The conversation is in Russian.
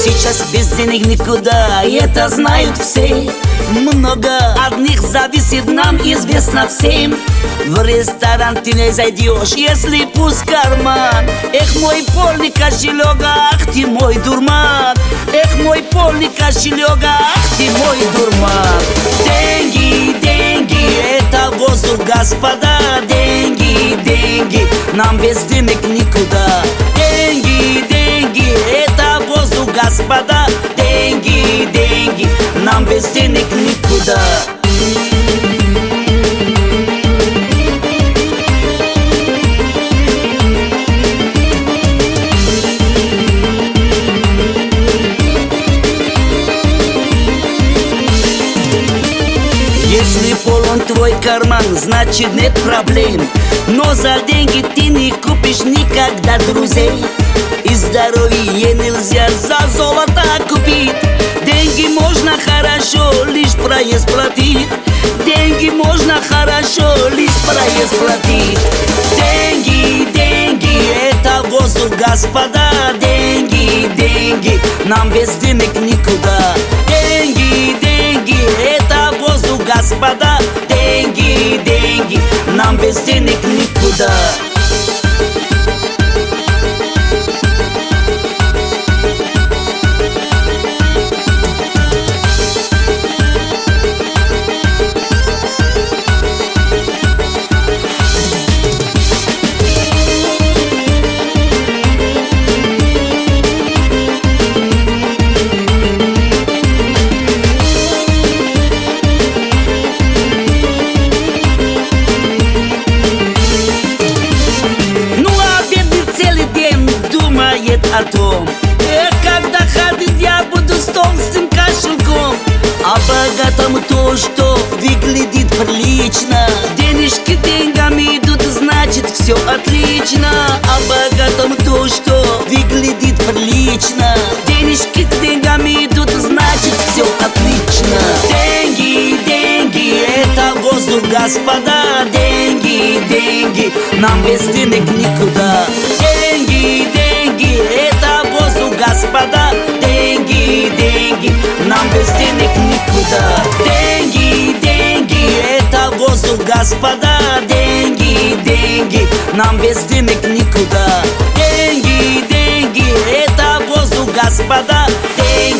Сейчас без денег никуда, и это знают все. Много одних зависит, нам известно всем. В ресторан ты не зайдешь, если пуст карман. Эх, мой полный кошелек, ах ты мой дурман. Эх, мой полный кошелек, ах ты мой дурман. Деньги, деньги, это воздух, господа. Деньги, деньги, нам без денег никуда. Деньги, деньги, это воздух, господа. Деньги, деньги, нам без денег никуда. Если полон твой карман, значит нет проблем. Но за деньги ты не купишь никогда друзей. И здоровье нельзя за золото купить. Деньги можно хорошо, лишь проезд платить. Деньги можно хорошо, лишь проезд платить. Деньги, деньги, это воздух, господа. Деньги, деньги, нам без денег никуда. Деньги, деньги, это воздух, господа. Деньги, деньги, нам без денег никуда. О том, когда ходить я буду с толстым кошельком. А богатому то, что выглядит прилично. Денежки деньгами идут, значит все отлично. А богатому то, что выглядит прилично. Денежки деньгами идут, значит все отлично. Деньги, деньги, это воздух, господа. Деньги, деньги, нам без денег никуда. Деньги, деньги, это воздух, господа. Деньги, деньги, нам без денег никуда. Деньги, деньги, это воздух, господа. Деньги, деньги, нам без денег никуда. Деньги, деньги, это воздух, господа. Деньги,